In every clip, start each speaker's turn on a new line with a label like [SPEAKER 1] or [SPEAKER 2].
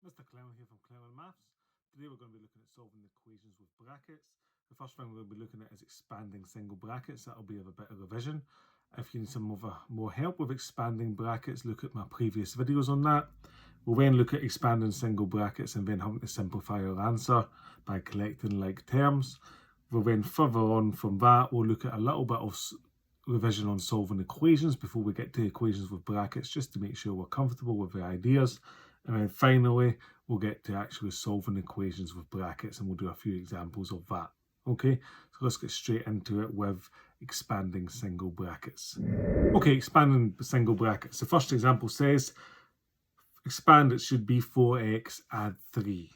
[SPEAKER 1] Mr. Clelland here from Clelland Maths. Today we're going to be looking at solving equations with brackets. The first thing we're going to be looking at is expanding single brackets. That'll be a bit of revision. If you need some more help with expanding brackets, look at my previous videos on that. We'll then look at expanding single brackets and then having to simplify our answer by collecting like terms. We'll then further on from that, we'll look at a little bit of revision on solving equations before we get to equations with brackets, just to make sure we're comfortable with the ideas. And then finally, we'll get to actually solving equations with brackets and we'll do a few examples of that. Okay, so let's get straight into it with expanding single brackets. Okay, expanding single brackets. The first example says, expand it should be 4x, add 3.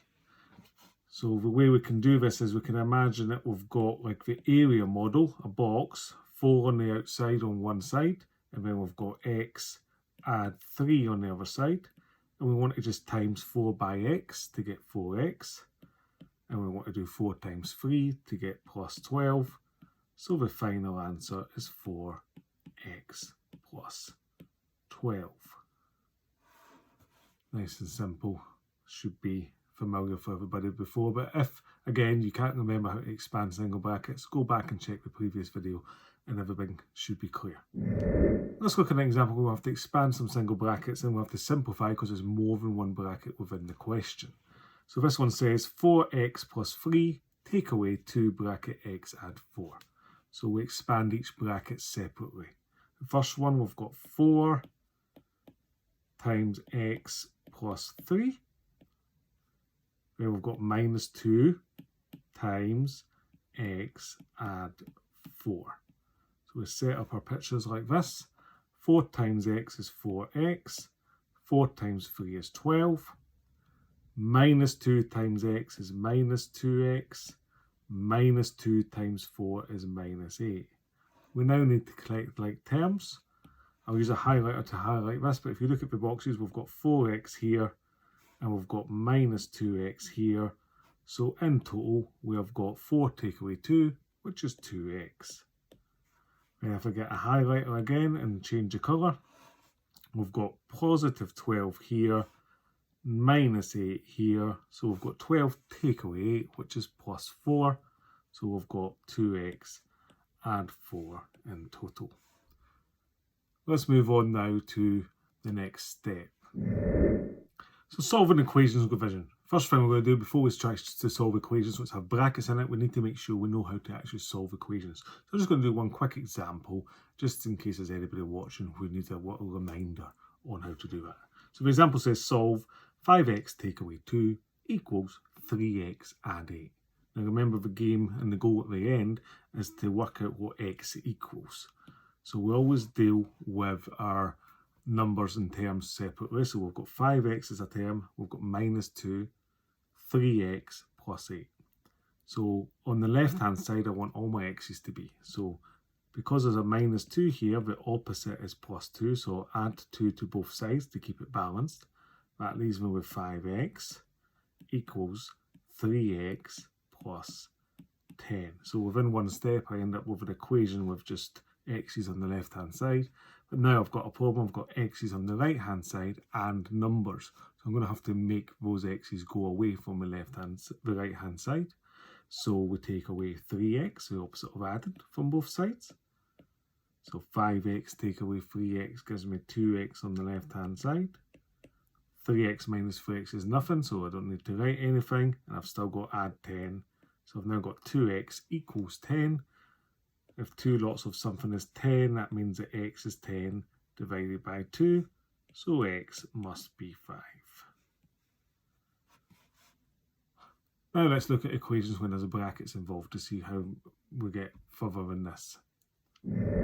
[SPEAKER 1] So the way we can do this is we can imagine that we've got like the area model, a box, 4 on the outside on one side, and then we've got x, add 3 on the other side. And we want to just times 4 by x to get 4x. And we want to do 4 times 3 to get plus 12. So the final answer is 4x plus 12. Nice and simple. Should be familiar for everybody before. But if, again, you can't remember how to expand single brackets, go back and check the previous video and everything should be clear. Let's look at an example where we have to expand some single brackets and we have to simplify because there's more than one bracket within the question. So this one says 4x plus 3, take away 2 bracket x, add 4. So we expand each bracket separately. The first one, we've got 4 times x plus 3. Then we've got minus 2 times x, add 4. So we set up our pictures like this. 4 times x is 4x. 4 times 3 is 12. Minus 2 times x is minus 2x. Minus 2 times 4 is minus 8. We now need to collect like terms. I'll use a highlighter to highlight this, but if you look at the boxes, we've got 4x here and we've got minus 2x here. So in total, we have got 4 take away 2, which is 2x. And if I get a highlighter again and change the colour, we've got positive 12 here, minus 8 here. So we've got 12 take away 8, which is plus 4. So we've got 2x, add 4 in total. Let's move on now to the next step. So solving equations with division. First thing we're going to do before we try to solve equations which have brackets in it, we need to make sure we know how to actually solve equations. So I'm just going to do one quick example, just in case there's anybody watching who needs a little reminder on how to do that. So the example says solve 5x take away 2 equals 3x add 8. Now remember, the game and the goal at the end is to work out what x equals. So we always deal with our numbers and terms separately. So we've got 5x as a term, we've got minus 2, 3x plus 8. So on the left hand side, I want all my x's to be. So because there's a minus 2 here, the opposite is plus 2. So I'll add 2 to both sides to keep it balanced. That leaves me with 5x equals 3x plus 10. So within one step, I end up with an equation with just x's on the left hand side. But now I've got a problem. I've got x's on the right hand side and numbers. So I'm going to have to make those x's go away from the right hand side. So we take away 3x, the opposite of added, from both sides. So 5x take away 3x gives me 2x on the left hand side. 3x minus 3x is nothing, so I don't need to write anything. And I've still got add 10. So I've now got 2x equals 10. If 2 lots of something is 10, that means that x is 10 divided by 2. So x must be 5. Now let's look at equations when there's brackets involved to see how we get further in this.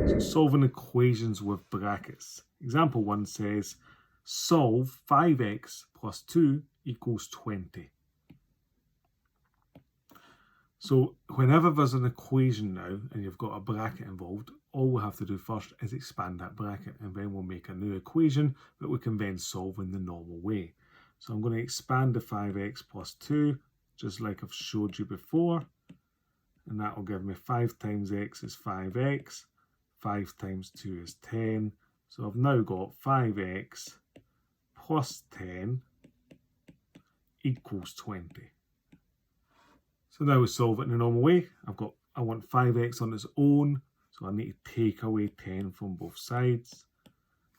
[SPEAKER 1] So solving equations with brackets. Example 1 says, solve 5x plus 2 equals 20. So whenever there's an equation now and you've got a bracket involved, all we have to do first is expand that bracket and then we'll make a new equation that we can then solve in the normal way. So I'm going to expand the 5x plus 2 just like I've showed you before, and that will give me 5 times x is 5x, 5 times 2 is 10. So I've now got 5x plus 10 equals 20. So now we solve it in the normal way. I want 5x on its own, so I need to take away 10 from both sides.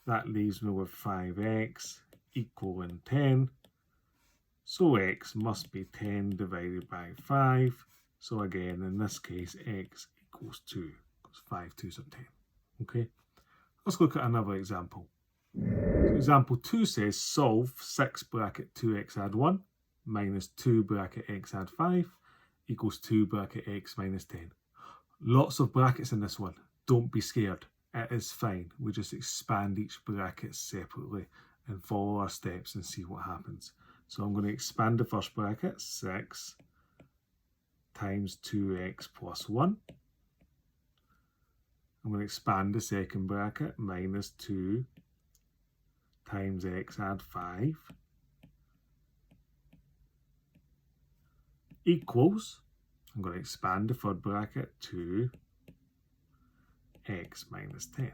[SPEAKER 1] That leaves me with 5x equaling 10. So x must be 10 divided by 5. So again, in this case, x equals 2, because 5 2s are 10. Okay, let's look at another example. So example 2 says solve 6 bracket 2x add 1 minus 2 bracket x add 5 equals 2 bracket x minus 10. Lots of brackets in this one. Don't be scared. It is fine. We just expand each bracket separately and follow our steps and see what happens. So I'm going to expand the first bracket, 6 times 2x plus 1. I'm going to expand the second bracket, minus 2 times x add 5 equals, I'm going to expand the third bracket to x minus 10.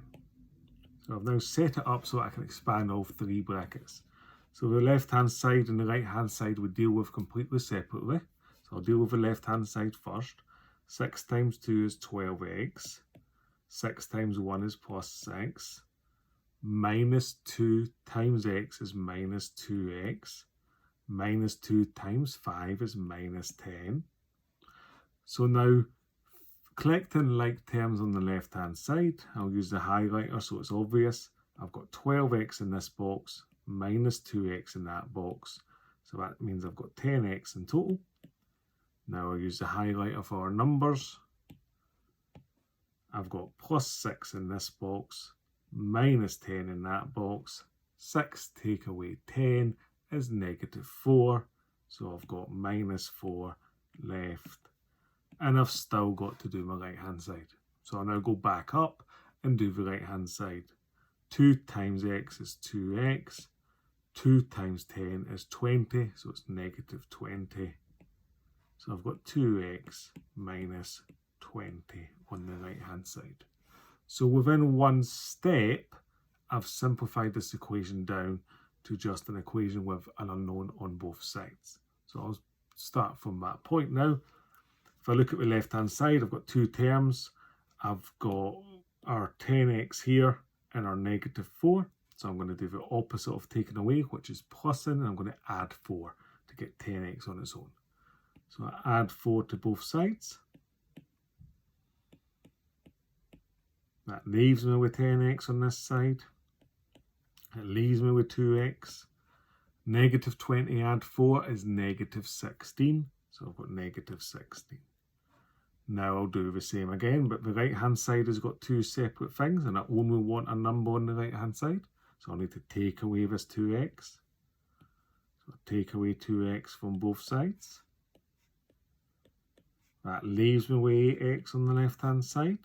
[SPEAKER 1] So I've now set it up so I can expand all three brackets. So the left hand side and the right hand side we deal with completely separately. So I'll deal with the left hand side first. 6 times 2 is 12x. 6 times 1 is plus 6. Minus 2 times x is minus 2x. Minus 2 times 5 is minus 10. So now, collecting like terms on the left hand side, I'll use the highlighter so it's obvious. I've got 12x in this box, minus 2x in that box. So that means I've got 10x in total. Now I'll use the highlighter for our numbers. I've got plus 6 in this box, minus 10 in that box. 6 take away 10 is negative 4. So I've got minus 4 left. And I've still got to do my right hand side. So I'll now go back up and do the right hand side. 2 times x is 2x. 2 times 10 is 20, so it's negative 20. So I've got 2x minus 20 on the right hand side. So within one step, I've simplified this equation down to just an equation with an unknown on both sides. So I'll start from that point now. If I look at the left hand side, I've got two terms. I've got our 10x here and our negative 4. So I'm going to do the opposite of taking away, which is plussing, and I'm going to add 4 to get 10x on its own. So I add 4 to both sides. That leaves me with 10x on this side. It leaves me with 2x. Negative 20 add 4 is negative 16. So I've got negative 16. Now I'll do the same again, but the right hand side has got two separate things and I only want a number on the right hand side. So I'll need to take away this 2x. So I'll take away 2x from both sides. That leaves me with 8x on the left hand side.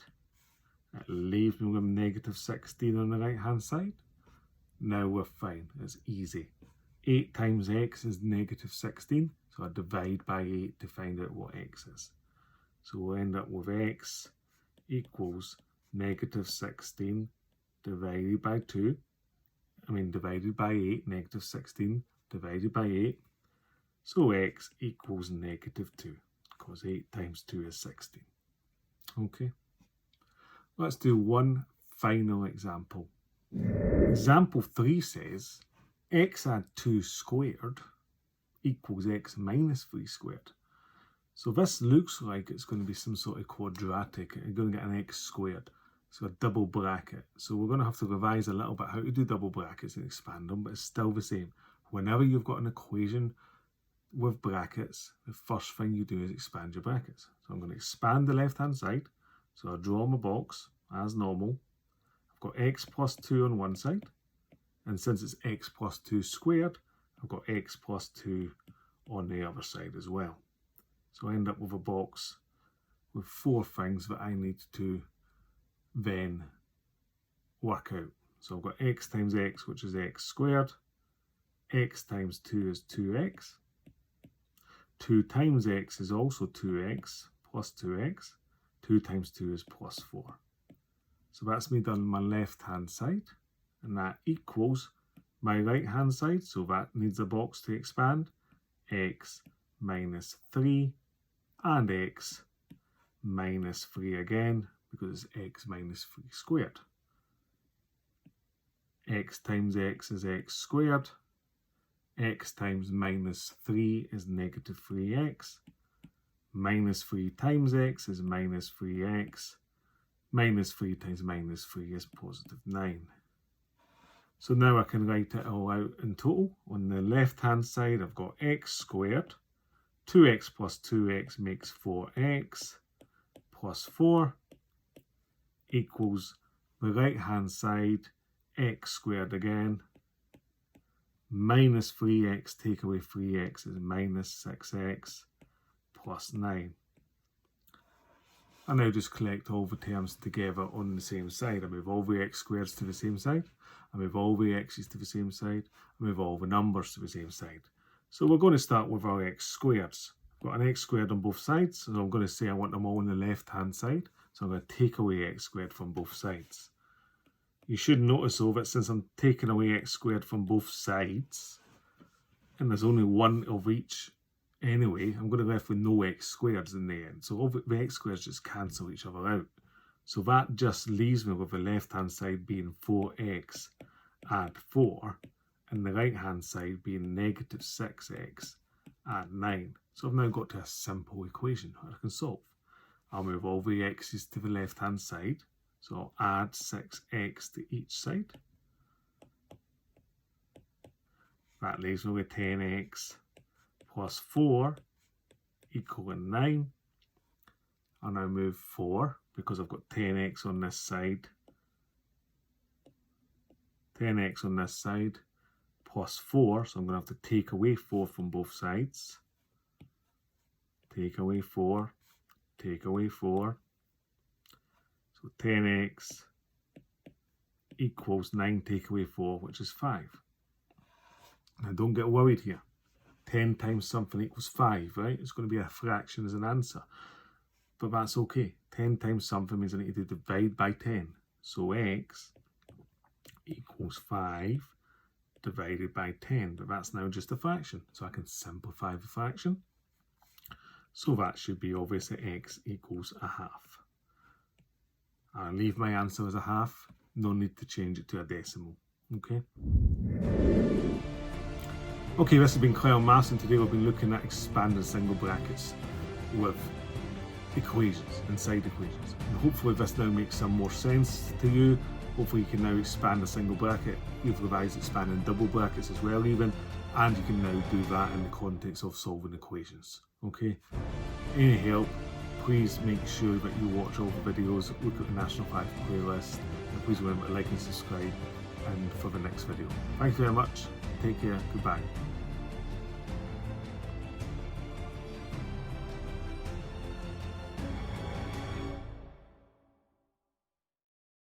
[SPEAKER 1] It leaves me with negative 16 on the right hand side. Now we're fine, it's easy. 8 times x is negative 16, so I divide by 8 to find out what x is. So we'll end up with x equals negative 16 divided by 8, negative 16 divided by 8. So x equals negative 2, because 8 times 2 is 16. Okay, let's do one final example. Example 3 says x add 2 squared equals x minus 3 squared. So this looks like it's going to be some sort of quadratic. You're going to get an x squared. So a double bracket. So we're going to have to revise a little bit how to do double brackets and expand them, but it's still the same. Whenever you've got an equation with brackets, the first thing you do is expand your brackets. So I'm going to expand the left hand side. So I draw my box as normal. I've got x plus 2 on one side. And since it's x plus 2 squared, I've got x plus 2 on the other side as well. So I end up with a box with 4 things that I need to then work out. So I've got x times x, which is x squared. X times 2 is 2x. 2 times x is also 2x plus 2x. 2 times 2 is plus 4. So that's me done my left hand side. And that equals my right hand side. So that needs a box to expand. x minus 3 and x minus 3 again, because it's x minus 3 squared. X times x is x squared. X times minus 3 is negative 3x. Minus 3 times x is minus 3x. Minus 3 times minus 3 is positive 9. So now I can write it all out in total. On the left hand side I've got x squared. 2x plus 2x makes 4x plus 4 equals the right hand side x squared again. Minus 3x take away 3x is minus 6x plus 9. I now just collect all the terms together on the same side. I move all the x squareds to the same side. I move all the x's to the same side. I move all the numbers to the same side. So we're going to start with our x squareds. I've got an x squared on both sides, so I'm going to say I want them all on the left hand side. So I'm going to take away x squared from both sides. You should notice though that since I'm taking away x squared from both sides, and there's only one of each anyway, I'm going to be left with no x squareds in the end. So all the x squareds just cancel each other out. So that just leaves me with the left hand side being 4x add 4, and the right hand side being negative 6x add 9. So I've now got to a simple equation that I can solve. I'll move all the x's to the left hand side. So I'll add 6x to each side. That leaves me with 10x plus 4 equaling 9. I'll now move 4 because I've got 10x on this side. 10x on this side plus 4, so I'm going to have to take away 4 from both sides. Take away 4, take away 4. So 10x equals 9 take away 4, which is 5. Now don't get worried here. 10 times something equals 5, right? It's going to be a fraction as an answer. But that's okay. 10 times something means I need to divide by 10. So x equals 5 divided by 10. But that's now just a fraction. So I can simplify the fraction. So that should be obvious that x equals a half. I'll leave my answer as a half. No need to change it to a decimal. Okay? Okay, this has been Clelland Maths, and today we've been looking at expanding single brackets with equations, inside equations. And hopefully this now makes some more sense to you. Hopefully you can now expand a single bracket. You've revised expanding double brackets as well even, and you can now do that in the context of solving equations. Okay? Any help, please make sure that you watch all the videos, look at the National 5 playlist, and please remember to like and subscribe and for the next video. Thank you very much. Take care. Goodbye.